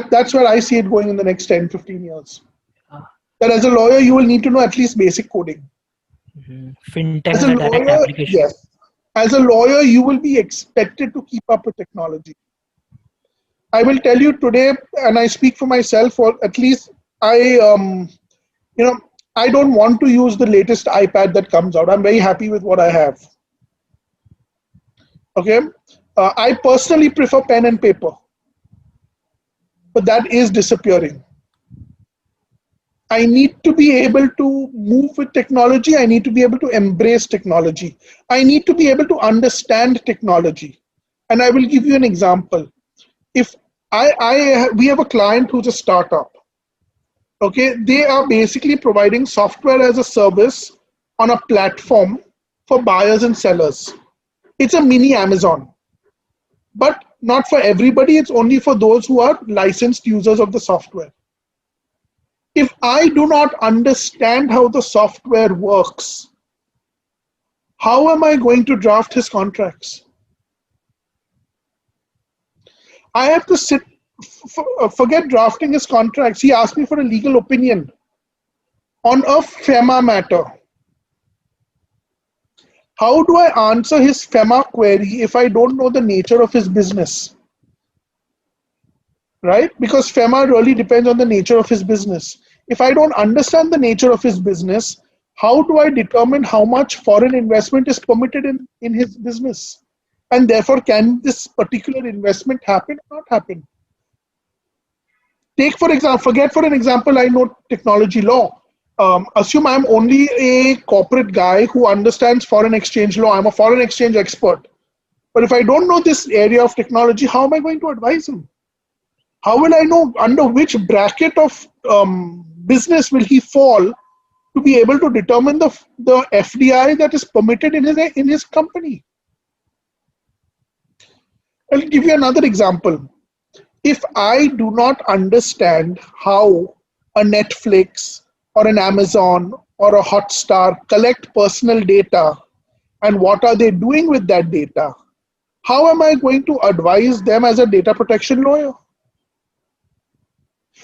that's where I see it going in the next 10, 15 years. Ah. That as a lawyer, you will need to know at least basic coding. Fintech As and a the direct lawyer, application. yes. As a lawyer, you will be expected to keep up with technology. I will tell you today, and I speak for myself, or at least I, you know, I don't want to use the latest iPad that comes out. I'm very happy with what I have. Okay, I personally prefer pen and paper, but that is disappearing. I need to be able to move with technology. I need to be able to embrace technology. I need to be able to understand technology. And I will give you an example. If we have a client who's a startup. Okay, they are basically providing software as a service on a platform for buyers and sellers. It's a mini Amazon, but not for everybody. It's only for those who are licensed users of the software. If I do not understand how the software works, how am I going to draft his contracts? I have to sit, forget drafting his contracts. He asked me for a legal opinion on a FEMA matter. How do I answer his FEMA query if I don't know the nature of his business? Right? Because FEMA really depends on the nature of his business. If I don't understand the nature of his business, how do I determine how much foreign investment is permitted in his business? And therefore, can this particular investment happen or not happen? Take for example, forget for an example, I know technology law. Assume I'm only a corporate guy who understands foreign exchange law. I'm a foreign exchange expert. But if I don't know this area of technology, how am I going to advise him? How will I know under which bracket of business will he fall to be able to determine the FDI that is permitted in his company? I'll give you another example. If I do not understand how a Netflix or an Amazon or a Hotstar collect personal data and what are they doing with that data, how am I going to advise them as a data protection lawyer?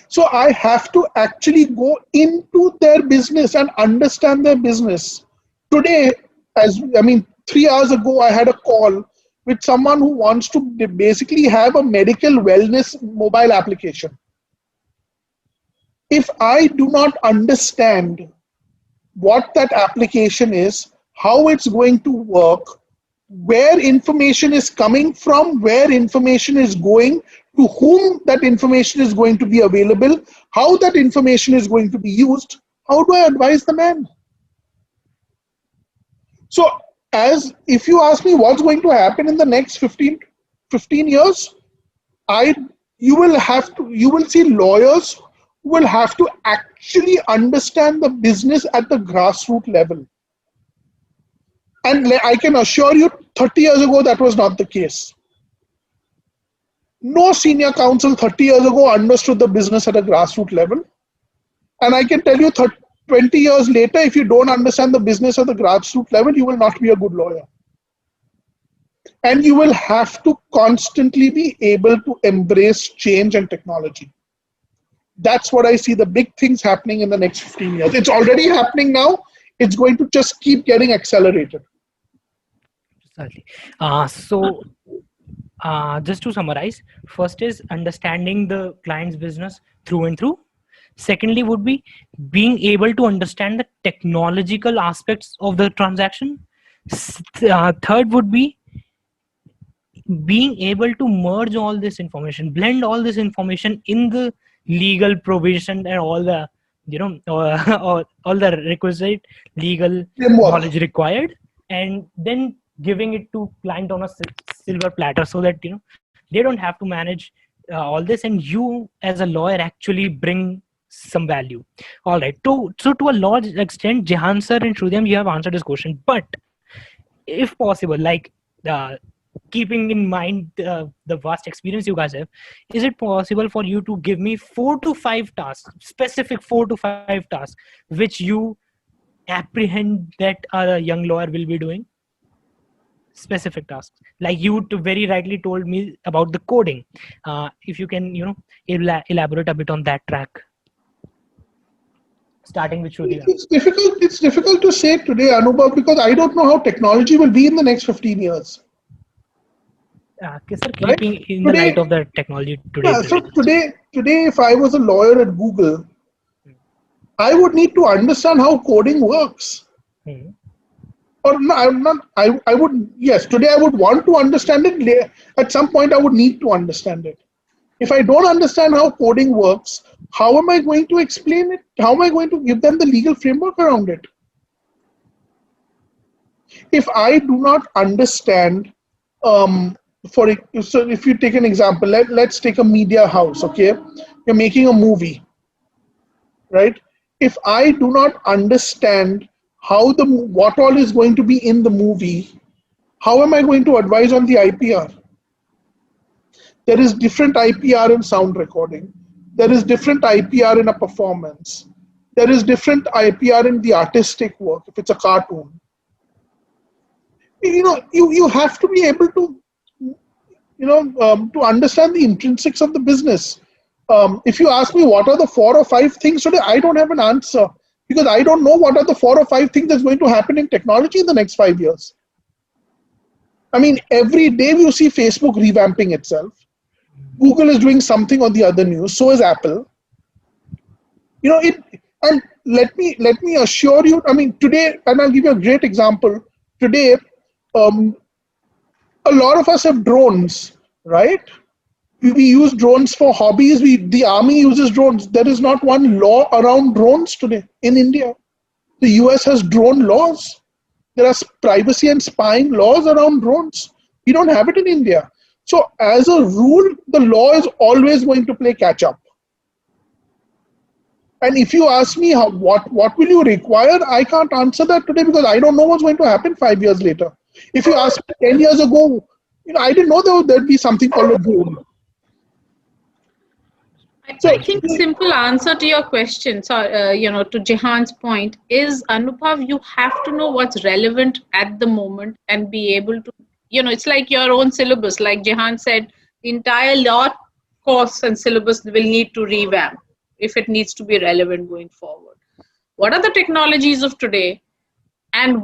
So I have to actually go into their business and understand their business. Today, 3 hours ago, I had a call with someone who wants to basically have a medical wellness mobile application. If I do not understand what that application is, how it's going to work, where information is coming from, where information is going, to whom that information is going to be available, how that information is going to be used, how do I advise the man? So, as if you ask me what's going to happen in the next 15 years, you will see lawyers who will have to actually understand the business at the grassroots level. And I can assure you, 30 years ago, that was not the case. No senior counsel 30 years ago understood the business at a grassroots level. And I can tell you 20 years later, if you don't understand the business at the grassroots level, you will not be a good lawyer. And you will have to constantly be able to embrace change and technology. That's what I see the big things happening in the next 15 years. It's already happening now. It's going to just keep getting accelerated. Exactly. Just to summarize, first is understanding the client's business through and through. Secondly would be being able to understand the technological aspects of the transaction. Third would be being able to merge all this information, blend all this information in the legal provision and all the all the requisite legal knowledge required, and then giving it to client on a silver platter, so that they don't have to manage all this, and you as a lawyer actually bring some value. All right, so to a large extent, Jehan sir and Shrudhyam, you have answered this question, but if possible, like keeping in mind the vast experience you guys have, is it possible for you to give me 4 to 5 tasks, specific 4 to 5 tasks, which you apprehend that a young lawyer will be doing? Specific tasks, like you very rightly told me about the coding. If you can elaborate a bit on that track. starting with Shruti. It's difficult. It's difficult to say today, Anubhav, because I don't know how technology will be in the next 15 years. Okay, sir, Right? keeping in the light Today, of the technology today yeah. So presents. today, if I was a lawyer at Google, I would need to understand how coding works. Hmm. Or no, I'm not. I would. Yes, today I would want to understand it. At some point, I would need to understand it. If I don't understand how coding works, how am I going to explain it? How am I going to give them the legal framework around it? If I do not understand, so if you take an example, let's take a media house. Okay, you're making a movie, right? If I do not understand how what all is going to be in the movie, how am I going to advise on the IPR? There is different IPR in sound recording. There is different IPR in a performance. There is different IPR in the artistic work if it's a cartoon. You have to be able to to understand the intrinsics of the business. If you ask me what are the 4 or 5 things today, I don't have an answer because I don't know what are the 4 or 5 things that's going to happen in technology in the next 5 years. I mean, every day you see Facebook revamping itself. Google is doing something on the other news. So is Apple. And let me assure you. I mean, today, and I'll give you a great example. Today, a lot of us have drones, right? We use drones for hobbies. The army uses drones. There is not one law around drones today in India. The US has drone laws. There are privacy and spying laws around drones. We don't have it in India. So as a rule, the law is always going to play catch up. And if you ask me what will you require, I can't answer that today because I don't know what's going to happen 5 years later. If you asked me 10 years ago, I didn't know there'd be something called a drone. I think the simple answer to your question, so to Jehan's point, is Anubhav, you have to know what's relevant at the moment and be able to, it's like your own syllabus. Like Jehan said, the entire law course and syllabus will need to revamp if it needs to be relevant going forward. What are the technologies of today, and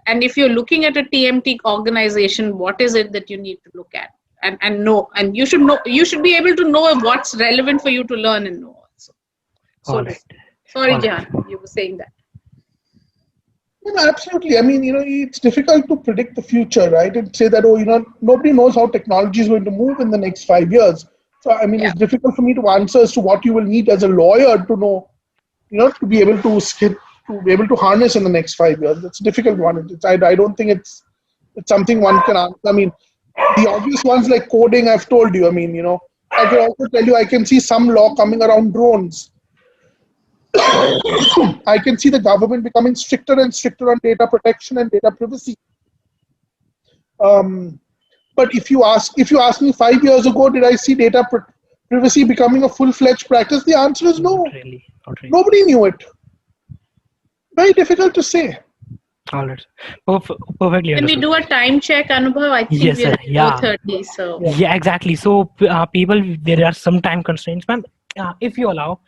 and if you're looking at a TMT organization, what is it that you need to look at? And know, and you should be able to know what's relevant for you to learn and know also. So, sorry, Jahan, you were saying that. Absolutely. I mean, it's difficult to predict the future, right? And say that, nobody knows how technology is going to move in the next 5 years. So, I mean, It's difficult for me to answer as to what you will need as a lawyer to know, to be able to harness in the next 5 years. It's a difficult one. I don't think it's something one can answer. I mean, the obvious ones like coding, I've told you. I mean, I can also tell you I can see some law coming around drones. I can see the government becoming stricter and stricter on data protection and data privacy. But if you ask me 5 years ago, did I see data privacy becoming a full-fledged practice? The answer is no. Not really. Nobody knew it. Very difficult to say. All right. Perfectly. Can we do a time check, Anubhav? I think yes, we're sir. at 4:30. So yeah, exactly. So people, there are some time constraints, ma'am. If you allow,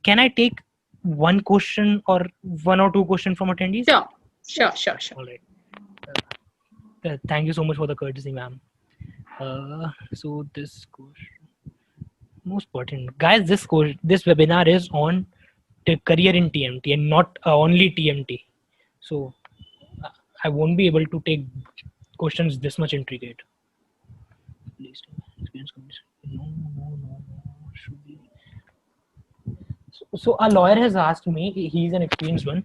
can I take one question or one or two questions from attendees? Sure. All right. Thank you so much for the courtesy, ma'am. So this question, most important, guys. This webinar is on the career in TMT and not only TMT. So I won't be able to take questions this much intricate. Please, no. Should be. So a lawyer has asked me, he's an experienced one,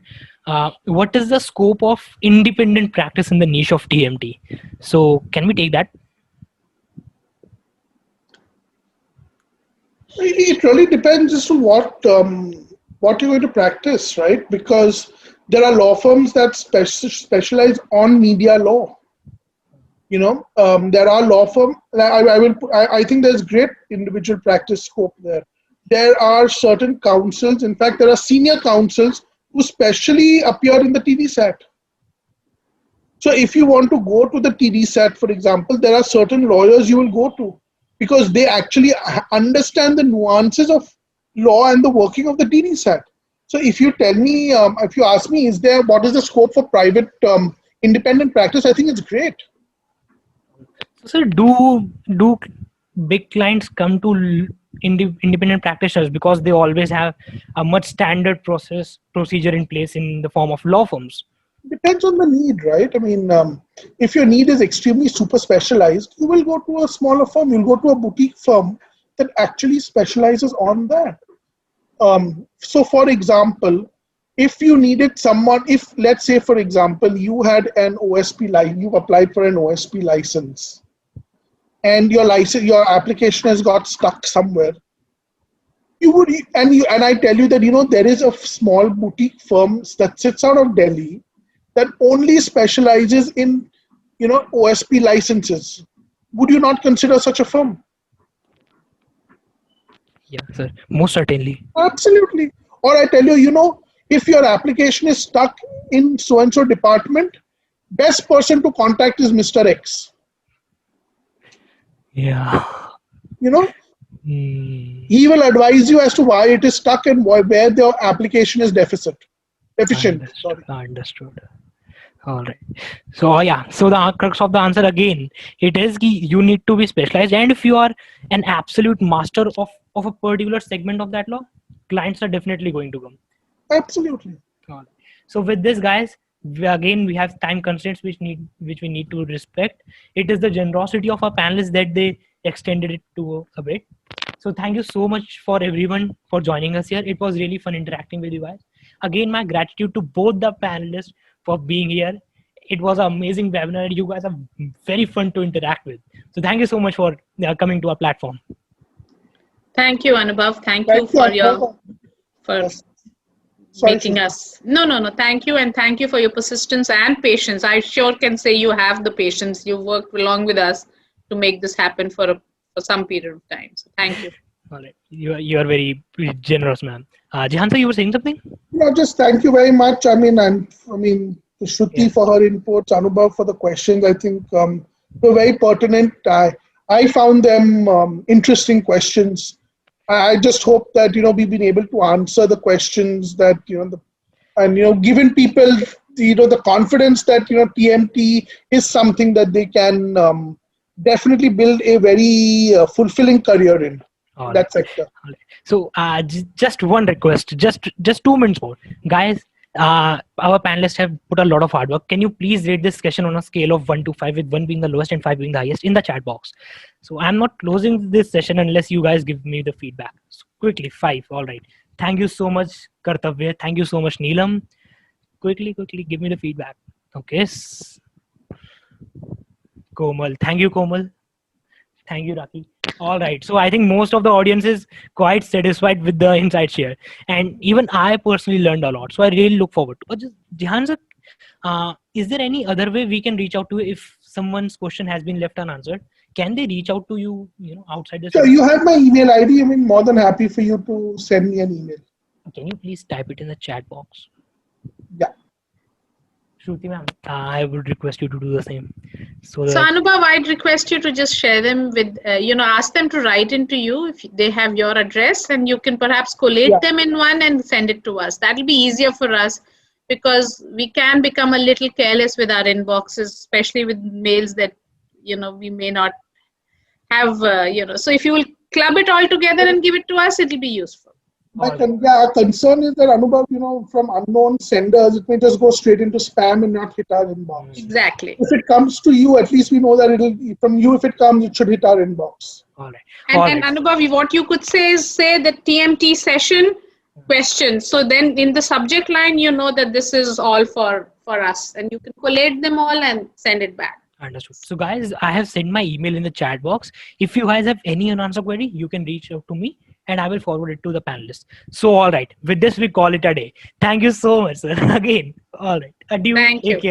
what is the scope of independent practice in the niche of TMT? So can we take that? It really depends as to what you're going to practice, right? Because there are law firms that specialize on media law. There are law firms. I think there's great individual practice scope there. There are certain counsels. In fact, there are senior counsels who specially appear in the TD set. So if you want to go to the TD set, for example, there are certain lawyers you will go to because they actually understand the nuances of law and the working of the DDSAT. So if you tell me, if you ask me, what is the scope for private independent practice? I think it's great. So, sir, do big clients come to independent practitioners because they always have a much standard procedure in place in the form of law firms? Depends on the need, right? I mean, if your need is extremely super specialized, you will go to a smaller firm. You'll go to a boutique firm that actually specializes on that. So, for example, if you needed someone, if let's say, for example, you had an OSP license, you've applied for an OSP license, and your application has got stuck somewhere, you would, and I tell you that there is a small boutique firm that sits out of Delhi that only specializes in OSP licenses. Would you not consider such a firm? Yeah, sir, most certainly. Absolutely. Or I tell you, if your application is stuck in so and so department, best person to contact is Mr. X. Yeah. He will advise you as to why it is stuck and where the application is deficient. Understood. All right. So yeah. So the crux of the answer again, it is you need to be specialized, and if you are an absolute master of a particular segment of that law, clients are definitely going to come. Absolutely. All right. So with this, guys, we have time constraints which we need to respect. It is the generosity of our panelists that they extended it to a bit. So thank you so much for everyone for joining us here. It was really fun interacting with you guys. Again, my gratitude to both the panelists for being here. It was an amazing webinar. You guys are very fun to interact with. So thank you so much for coming to our platform. Thank you, Anubhav. Thank you for making us. No. Thank you, and thank you for your persistence and patience. I sure can say you have the patience. You worked along with us to make this happen for some period of time. So thank you. All right, you are very generous, ma'am. Jihan sir, you were saying something? No, just thank you very much. I mean, Shruti for her inputs, Anubhav for the questions. I think were very pertinent. I found them interesting questions. I just hope that we've been able to answer the questions that given people the confidence that TMT is something that they can definitely build a very fulfilling career in that sector. All right. So just one request, just 2 minutes more, guys. Our panelists have put a lot of hard work. Can you please rate this session on a scale of 1 to 5, with 1 being the lowest and 5 being the highest, in the chat box? So I'm not closing this session unless you guys give me the feedback. So quickly, 5. All right. Thank you so much, Kartavya. Thank you so much, Neelam. Quickly, give me the feedback. Okay. Komal. Thank you, Komal. Thank you, Raki. All right. So I think most of the audience is quite satisfied with the insights here. And even I personally learned a lot. So I really look forward to it. Just, Jihan sir, is there any other way we can reach out to if someone's question has been left unanswered? Can they reach out to you, outside the... Sure, you have my email ID. I mean, more than happy for you to send me an email. Can you please type it in the chat box? Yeah. Shruti ma'am, I would request you to do the same. So Anubhav, I'd request you to just share them with, ask them to write into you if they have your address, and you can perhaps collate them in one and send it to us. That'll be easier for us because we can become a little careless with our inboxes, especially with mails that, we may not have, So if you will club it all together and give it to us, it'll be useful. Our concern is that Anubhav, from unknown senders, it may just go straight into spam and not hit our inbox. Exactly. If it comes to you, at least we know that from you. If it comes, it should hit our inbox. All right. And Anubhav, what you could say is the TMT session question. So then in the subject line, that this is all for us, and you can collate them all and send it back. Understood. So guys, I have sent my email in the chat box. If you guys have any unanswered query, you can reach out to me and I will forward it to the panelists. So, all right. With this, we call it a day. Thank you so much, sir. Again. All right. Adieu. Thank you. Take care.